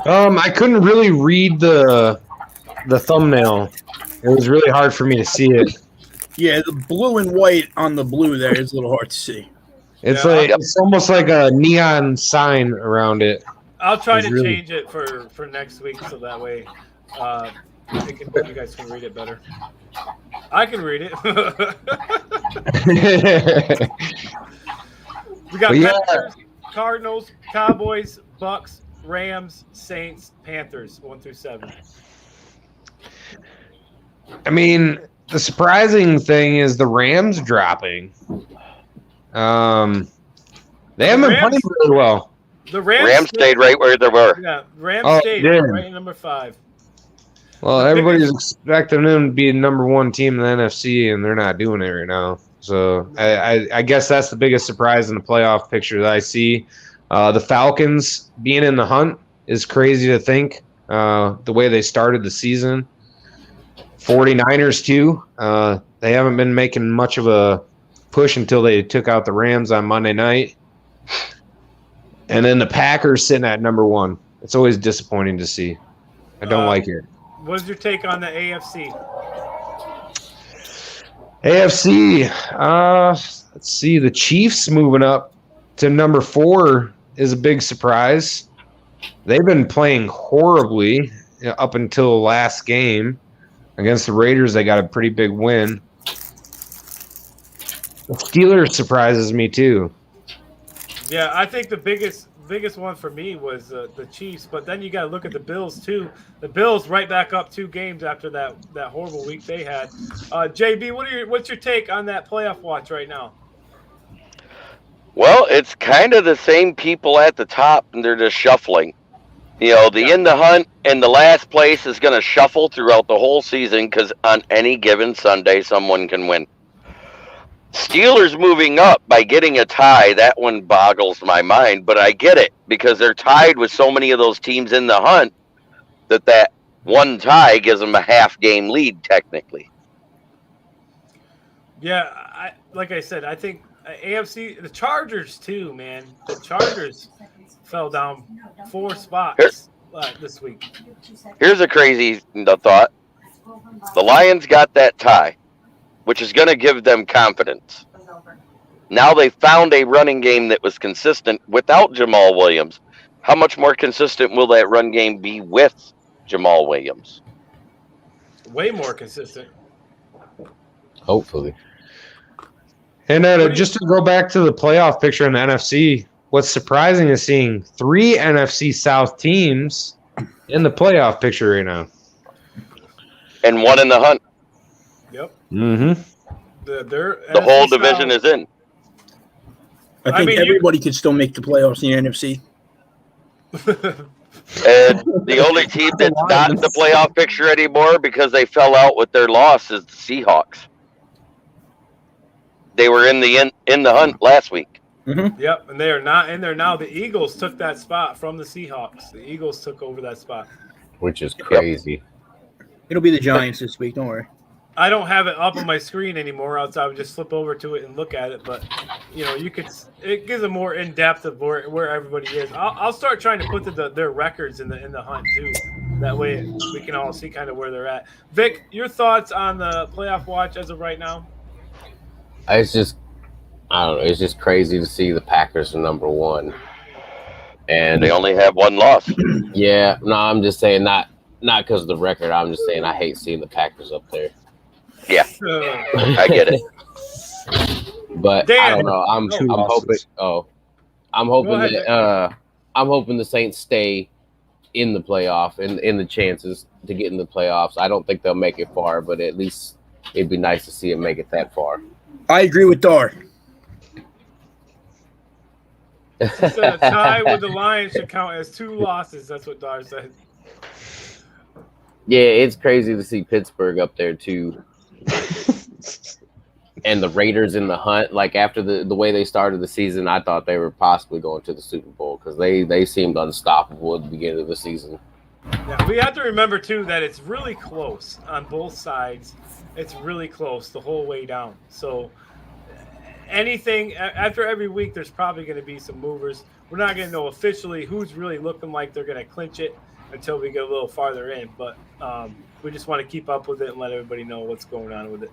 I couldn't really read the thumbnail. It was really hard for me to see it. Yeah, the blue and white on the blue there is a little hard to see. It's it's almost like a neon sign around it. I'll try to change it for next week so that way you guys can read it better. I can read it. We got Packers, Cardinals, Cowboys, Bucks, Rams, Saints, Panthers, 1 through 7. I mean, the surprising thing is the Rams dropping. They haven't been playing really well. The Rams stayed right where they were. Yeah, Rams stayed right in number 5. Well, everybody's expecting them to be the number 1 team in the NFC, and they're not doing it right now. So I guess that's the biggest surprise in the playoff picture that I see. The Falcons being in the hunt is crazy to think, the way they started the season. 49ers too. They haven't been making much of a push until they took out the Rams on Monday night. And then the Packers sitting at number 1. It's always disappointing to see. I don't like it. What's your take on the AFC? AFC, let's see. The Chiefs moving up to number 4 is a big surprise. They've been playing horribly up until last game. Against the Raiders, they got a pretty big win. The Steelers surprises me too. Yeah, I think the biggest one for me was the Chiefs, but then you got to look at the Bills too. The Bills right back up 2 games after that horrible week they had. JB, what's your take on that playoff watch right now? Well, it's kind of the same people at the top, and they're just shuffling. In the hunt and the last place is going to shuffle throughout the whole season because on any given Sunday, someone can win. Steelers moving up by getting a tie, that one boggles my mind, but I get it because they're tied with so many of those teams in the hunt that one tie gives them a half-game lead technically. Yeah, like I said, I think AFC, the Chargers too, man. The Chargers fell down 4 spots this week. Here's a crazy thought. The Lions got that tie, which is going to give them confidence. Now they found a running game that was consistent without Jamal Williams. How much more consistent will that run game be with Jamal Williams? Way more consistent. Hopefully. And just to go back to the playoff picture in the NFC, what's surprising is seeing 3 NFC South teams in the playoff picture right now. And 1 in the hunt. Yep. Mm-hmm. The whole division is in. I think everybody could still make the playoffs in the NFC. And the only team that's not in the playoff picture anymore because they fell out with their loss is the Seahawks. They were in the hunt last week. Mm-hmm. Yep, and they are not in there now. The Eagles took that spot from the Seahawks. The Eagles took over that spot. Which is crazy. It'll be the Giants this week. Don't worry. I don't have it up on my screen anymore, else I would just flip over to it and look at it. But it gives a more in depth of where everybody is. I'll start trying to put their records in the hunt too. That way we can all see kind of where they're at. Vic, your thoughts on the playoff watch as of right now? It's just, I don't know. It's just crazy to see the Packers are number 1, and they only have 1 loss. Yeah, no, I'm just saying not because of the record. I'm just saying I hate seeing the Packers up there. Yeah, I get it. But Dan, I don't know. I'm hoping. Oh, I'm hoping ahead, I'm hoping the Saints stay in the playoff and in the chances to get in the playoffs. I don't think they'll make it far, but at least it'd be nice to see them make it that far. I agree with Dar. He said a tie with the Lions should count as 2 losses. That's what Dar said. Yeah, it's crazy to see Pittsburgh up there too. And the Raiders in the hunt, like after the way they started the season, I thought they were possibly going to the Super Bowl because they seemed unstoppable at the beginning of the season. Yeah, we have to remember too that it's really close on both sides. It's really close the whole way down. So anything after every week, there's probably going to be some movers. We're not going to know officially who's really looking like they're going to clinch it until we get a little farther in. But we just want to keep up with it and let everybody know what's going on with it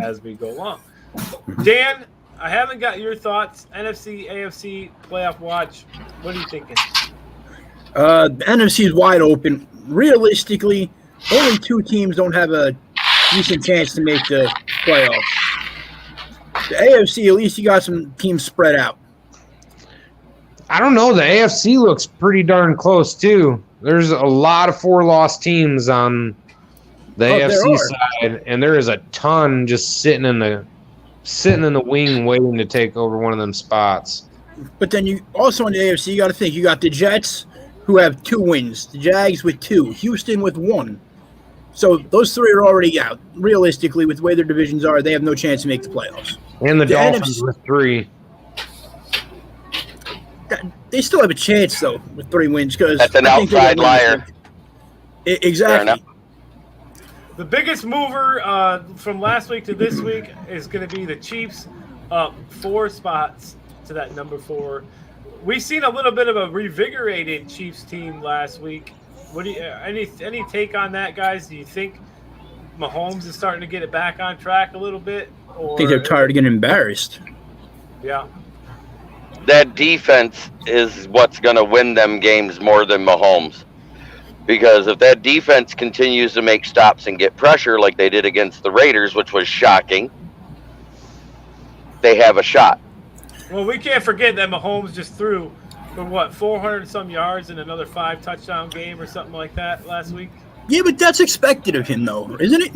as we go along. Dan, I haven't got your thoughts. NFC, AFC, playoff watch. What are you thinking? The NFC is wide open. Realistically, only 2 teams don't have a decent chance to make the playoffs. The AFC, at least you got some teams spread out. I don't know. The AFC looks pretty darn close too. There's a lot of 4-loss teams on the AFC side, and there is a ton just sitting in the wing waiting to take over one of them spots. But then you also on the AFC, you got to think you got the Jets who have 2 wins, the Jags with 2, Houston with 1. So those 3 are already out. Realistically, with the way their divisions are, they have no chance to make the playoffs. And the Dolphins with 3. They still have a chance though with 3 wins because that's an outside liar. Exactly. The biggest mover from last week to this week is going to be the Chiefs up 4 spots to that number 4. We've seen a little bit of a revigorated Chiefs team last week. What do you any take on that, guys? Do you think Mahomes is starting to get it back on track a little bit? Or I think they're tired of getting embarrassed. Yeah. That defense is what's going to win them games more than Mahomes. Because if that defense continues to make stops and get pressure like they did against the Raiders, which was shocking, they have a shot. Well, we can't forget that Mahomes just threw for 400 some yards in another 5 touchdown game or something like that last week. Yeah, but that's expected of him, though, isn't it?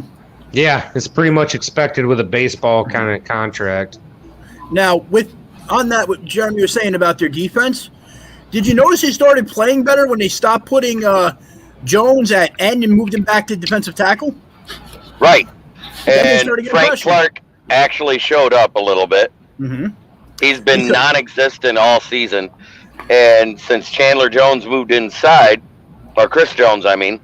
Yeah, it's pretty much expected with a baseball kind of contract. Now, on that, what Jeremy was saying about their defense, did you notice they started playing better when they stopped putting Jones at end and moved him back to defensive tackle? Right. Then And Frank Clark actually showed up a little bit. Mm-hmm. He's been non-existent all season. And since Chandler Jones moved inside, or Chris Jones, I mean,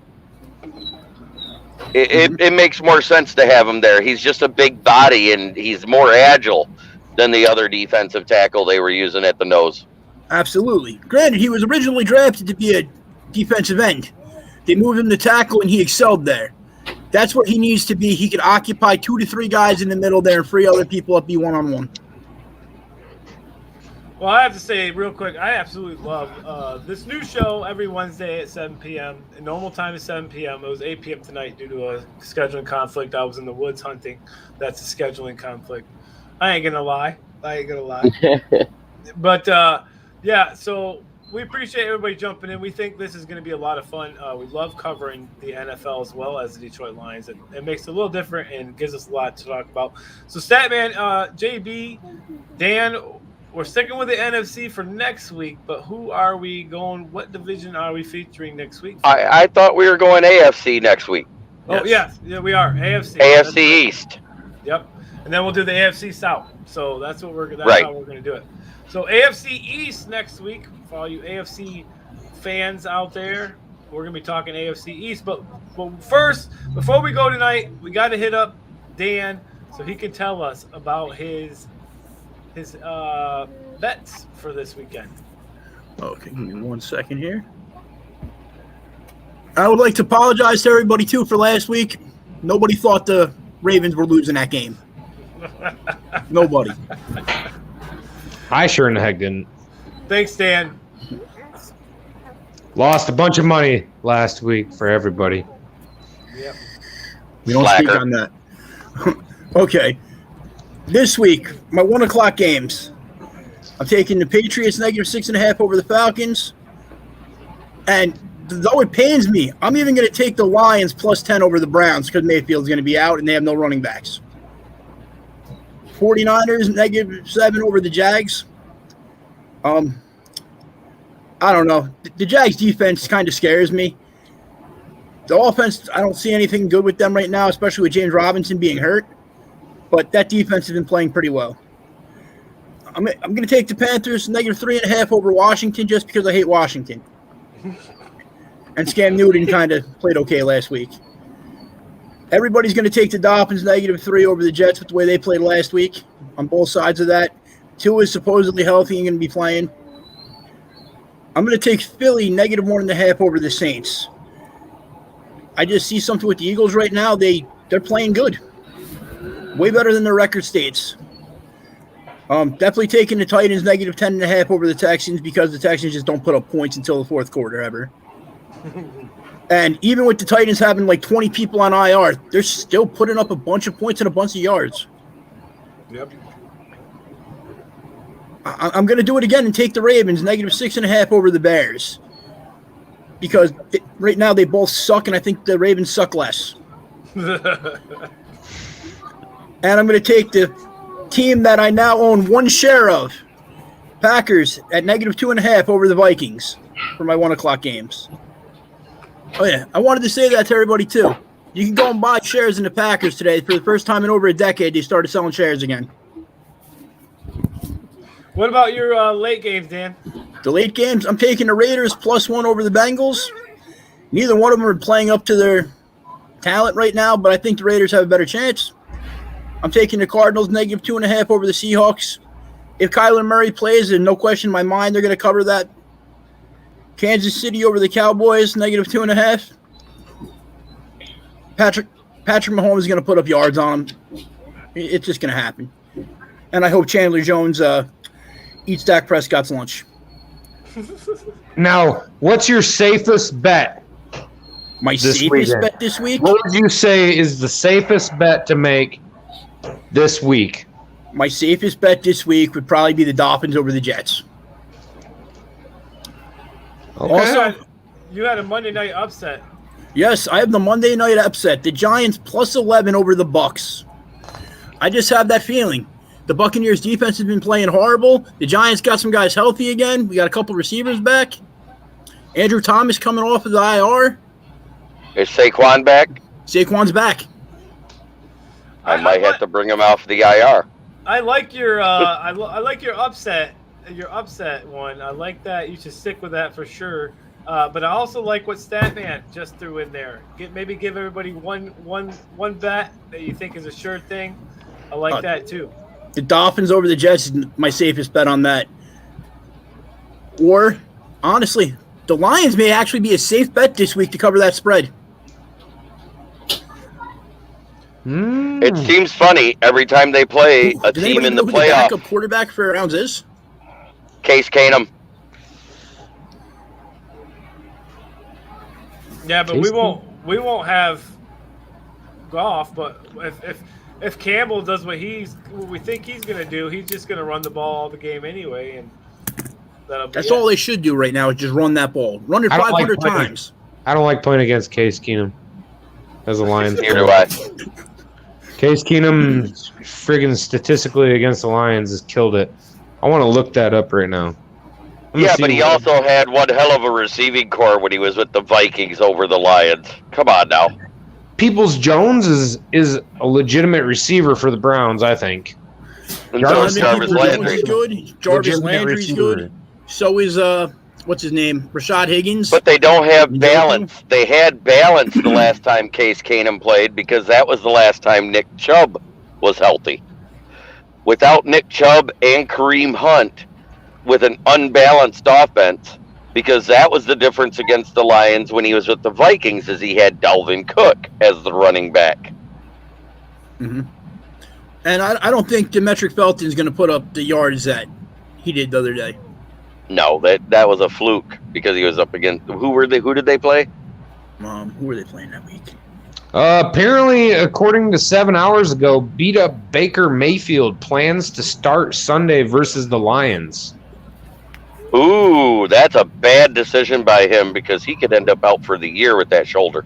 it makes more sense to have him there. He's just a big body, and he's more agile than the other defensive tackle they were using at the nose. Absolutely. Granted, he was originally drafted to be a defensive end. They moved him to tackle, and he excelled there. That's what he needs to be. He could occupy 2 to 3 guys in the middle there and free other people up, be one-on-one. Well, I have to say real quick, I absolutely love this new show every Wednesday at 7 p.m. The normal time is 7 p.m. It was 8 p.m. tonight due to a scheduling conflict. I was in the woods hunting. That's a scheduling conflict. I ain't going to lie. But, yeah, so we appreciate everybody jumping in. We think this is going to be a lot of fun. We love covering the NFL as well as the Detroit Lions. It makes it a little different and gives us a lot to talk about. So, Statman, JB, Dan, we're sticking with the NFC for next week, but who are we going? What division are we featuring next week? I thought we were going AFC next week. Oh, yes. Yeah, we are. AFC. AFC East. Yep. And then we'll do the AFC South. So that's what how we're going to do it. So AFC East next week, for all you AFC fans out there, we're going to be talking AFC East. But first, before we go tonight, we got to hit up Dan so he can tell us about his bets for this weekend. Okay, give me 1 second here. I would like to apologize to everybody, too, for last week. Nobody thought the Ravens were losing that game. Nobody. I sure in the heck didn't. Thanks, Dan. Lost a bunch of money last week for everybody. Yep. We don't speak on that. Okay. This week, my 1 o'clock games. I'm taking the Patriots -6.5 over the Falcons. And though it pains me, I'm even going to take the Lions +10 over the Browns because Mayfield's going to be out and they have no running backs. 49ers -7 over the Jags. I don't know. The Jags defense kind of scares me. The offense, I don't see anything good with them right now, especially with James Robinson being hurt. But that defense has been playing pretty well. I'm going to take the Panthers -3.5 over Washington just because I hate Washington. And Cam Newton kind of played okay last week. Everybody's going to take the Dolphins -3 over the Jets with the way they played last week on both sides of that. Tua is supposedly healthy and going to be playing. I'm going to take Philly -1.5 over the Saints. I just see something with the Eagles right now. They're playing good. Way better than their record states. Definitely taking the Titans -10.5 over the Texans because the Texans just don't put up points until the fourth quarter ever. And even with the Titans having like 20 people on IR, they're still putting up a bunch of points and a bunch of yards. Yep. I'm going to do it again and take the Ravens -6.5 over the Bears. Because right now they both suck, and I think the Ravens suck less. And I'm going to take the team that I now own 1 share of, Packers, at -2.5 over the Vikings for my 1 o'clock games. Oh, yeah. I wanted to say that to everybody, too. You can go and buy shares in the Packers today. For the first time in over a decade, they started selling shares again. What about your late games, Dan? The late games, I'm taking the Raiders +1 over the Bengals. Neither one of them are playing up to their talent right now, but I think the Raiders have a better chance. I'm taking the Cardinals -2.5 over the Seahawks. If Kyler Murray plays, there's no question in my mind they're going to cover that. Kansas City over the Cowboys, -2.5. Patrick Mahomes is going to put up yards on him. It's just going to happen. And I hope Chandler Jones eats Dak Prescott's lunch. Now, what's your safest bet? My safest bet this week? What would you say is the safest bet to make this week? My safest bet this week would probably be the Dolphins over the Jets. Okay. Also, you had a Monday night upset. Yes, I have the Monday night upset. The Giants +11 over the Bucks. I just have that feeling. The Buccaneers defense has been playing horrible. The Giants got some guys healthy again. We got a couple receivers back. Andrew Thomas coming off of the IR. Is Saquon back? Saquon's back. I might have to bring him off the IR. I like your I like your upset one. I like that. You should stick with that for sure. But I also like what Statman just threw in there. Maybe give everybody one bet that you think is a sure thing. I like that too. The Dolphins over the Jets is my safest bet on that. Or, honestly, the Lions may actually be a safe bet this week to cover that spread. It seems funny every time they play a team in the playoffs. The playoffs. backup quarterback for rounds is Case Keenum. Yeah, but we won't have Goff. But if Campbell does what we think he's going to do, he's just going to run the ball all the game anyway, and that's all they should do right now is just run that ball. Run it 500 times. I don't like playing against Case Keenum as a Lions. Neither do I. Case Keenum, friggin' statistically against the Lions, has killed it. I want to look that up right now. Yeah, but he also had one hell of a receiving core when he was with the Vikings over the Lions. Come on now. Peoples-Jones is a legitimate receiver for the Browns, I think. And so is Jarvis Landry. Jarvis Landry's good. So is what's his name? Rashad Higgins. But they don't have balance. They had balance the last time Case Keenum played because that was the last time Nick Chubb was healthy. Without Nick Chubb and Kareem Hunt, with an unbalanced offense, because that was the difference against the Lions when he was with the Vikings, is he had Dalvin Cook as the running back. Mm-hmm. And I don't think Demetric Felton's going to put up the yards that he did the other day. No, that was a fluke because he was up against who did they play? Who were they playing that week? Apparently, according to 7 hours ago, beat up Baker Mayfield plans to start Sunday versus the Lions. Ooh, that's a bad decision by him because he could end up out for the year with that shoulder.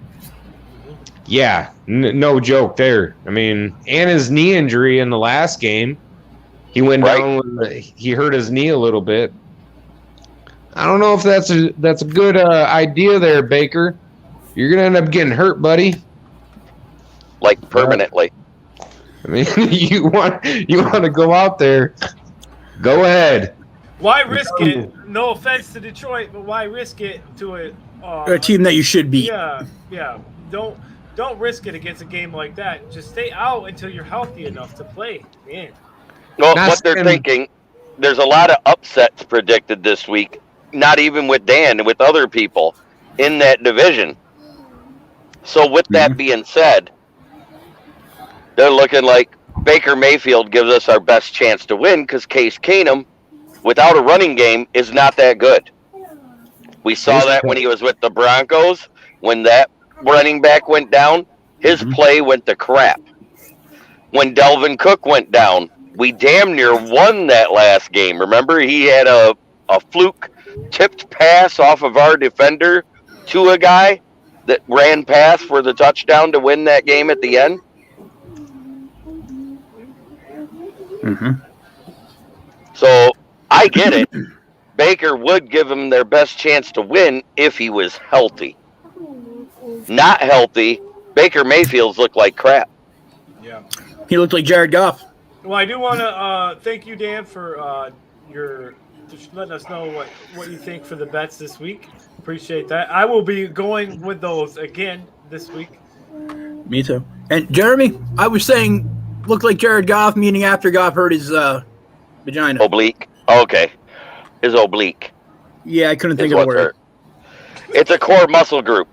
Yeah, no joke there. I mean, and his knee injury in the last game, he went down. He hurt his knee a little bit. I don't know if that's a good idea there, Baker. You're gonna end up getting hurt, buddy. Like permanently. I mean, you want to go out there? Go ahead. Why risk it? No offense to Detroit, but why risk it to a team that you should beat? Yeah. Don't risk it against a game like that. Just stay out until you're healthy enough to play. Man. Well, what they're thinking, there's a lot of upsets predicted this week. Not even with Dan, with other people in that division. So with that being said, they're looking like Baker Mayfield gives us our best chance to win because Case Keenum, without a running game, is not that good. We saw that when he was with the Broncos. When that running back went down, his play went to crap. When Dalvin Cook went down, we damn near won that last game. Remember, he had a fluke tipped pass off of our defender to a guy that ran past for the touchdown to win that game at the end. So I get it. Baker would give them their best chance to win if he was healthy. Not healthy, Baker Mayfield's looked like crap. Yeah. He looked like Jared Goff. Well, I do want to thank you, Dan, for just letting us know what you think for the bets this week. Appreciate that. I will be going with those again this week. Me too. And Jeremy, I was saying, looked like Jared Goff, meaning after Goff hurt his vagina. Oblique. Okay. His oblique. Yeah, I couldn't is think of the what's word. hurt. It's a core muscle group.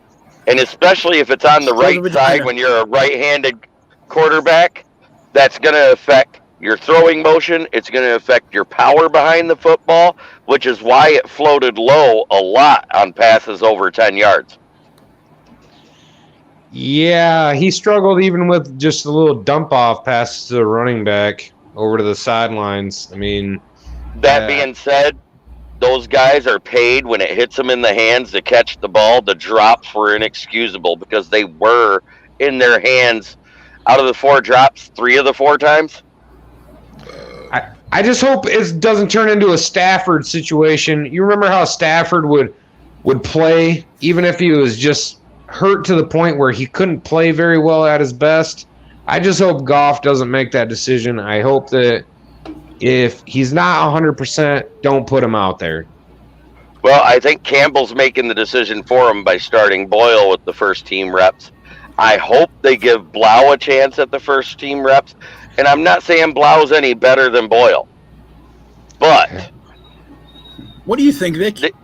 And especially if it's on the right side when you're a right-handed quarterback, that's going to affect your throwing motion. It's going to affect your power behind the football, which is why it floated low a lot on passes over 10 yards. Yeah, he struggled even with just a little dump-off passes to the running back over to the sidelines. I mean, that being said, those guys are paid when it hits them in the hands to catch the ball. The drops were inexcusable because they were in their hands. Out of the 4 drops, 3 of the 4 times. I just hope it doesn't turn into a Stafford situation. You remember how Stafford would play even if he was just hurt to the point where he couldn't play very well at his best? I just hope Goff doesn't make that decision. I hope that if he's not 100%, don't put him out there. Well, I think Campbell's making the decision for him by starting Boyle with the first team reps. I hope they give Blau a chance at the first team reps. And I'm not saying Blau's any better than Boyle. But what do you think, Vic?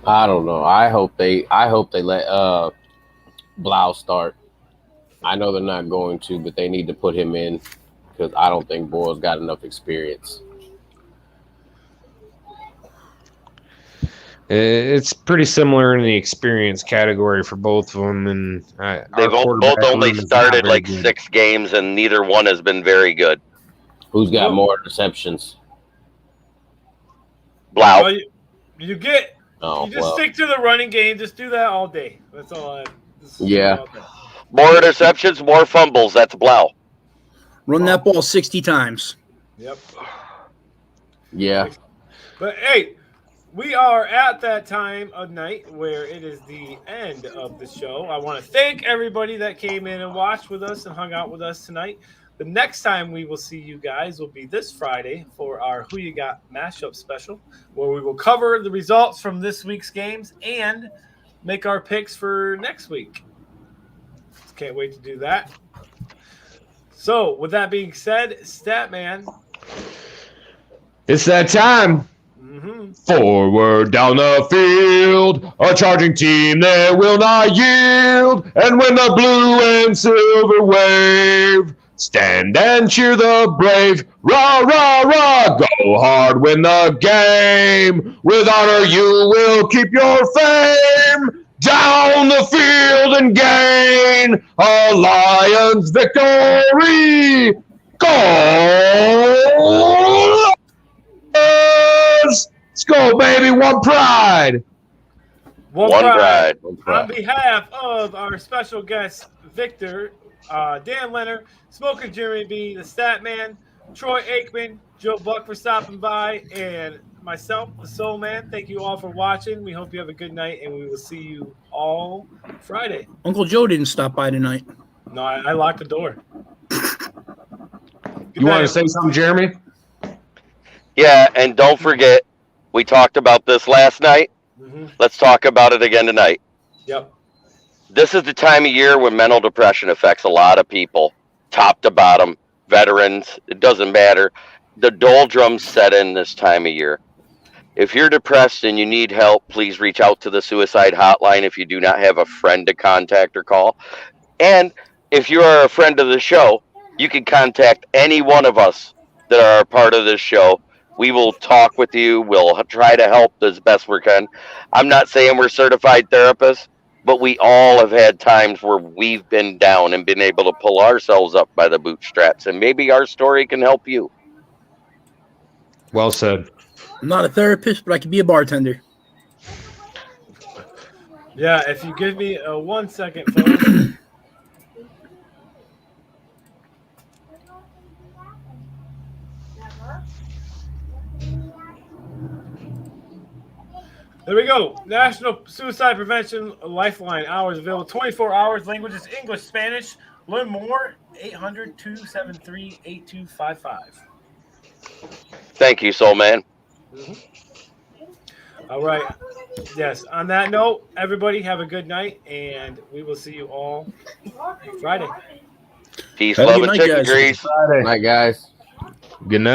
I don't know. I hope they let Blau start. I know they're not going to, but they need to put him in because I don't think Boyle's got enough experience. It's pretty similar in the experience category for both of them, and they've both only started like 6 games, and neither one has been very good. Who's got more interceptions? Blau. Well, you just stick to the running game. Just do that all day. That's all. Yeah. More interceptions, more fumbles. That's Blau. Run that ball 60 times. Yep. Yeah. But hey, we are at that time of night where it is the end of the show. I want to thank everybody that came in and watched with us and hung out with us tonight. The next time we will see you guys will be this Friday for our Who You Got mashup special, where we will cover the results from this week's games and make our picks for next week. Can't wait to do that. So, with that being said, Statman. It's that time. Forward down the field, a charging team that will not yield. And when the blue and silver wave, stand and cheer the brave. Rah, rah, rah, go hard, win the game. With honor you will keep your fame. Down the field and gain a Lions victory. Go! Let's go, baby. One pride. One pride. On behalf of our special guest, Victor, Dan Leonard, Smoking Jeremy B, the Stat Man, Troy Aikman, Joe Buck for stopping by, and myself, the Soul Man. Thank you all for watching. We hope you have a good night, and we will see you all Friday. Uncle Joe didn't stop by tonight. No, I locked the door. You want to say something, Jeremy? Yeah, and don't forget, we talked about this last night. Let's talk about it again tonight. Yep. This is the time of year when mental depression affects a lot of people, top to bottom, veterans, it doesn't matter. The doldrums set in this time of year. If you're depressed and you need help, please reach out to the suicide hotline if you do not have a friend to contact or call. And if you are a friend of the show, you can contact any one of us that are a part of this show. We will talk with you. We'll try to help as best we can. I'm not saying we're certified therapists, but we all have had times where we've been down and been able to pull ourselves up by the bootstraps. And maybe our story can help you. Well said. I'm not a therapist, but I can be a bartender. Yeah, if you give me 1 second, folks. There we go. National Suicide Prevention Lifeline hours available 24 hours. Languages English, Spanish. Learn more. 800-273-8255. Thank you, Soul Man. All right. Yes. On that note, everybody have a good night, and we will see you all Friday. Peace, Have a love, good and night, chicken guys. grease. Night, guys. Good night.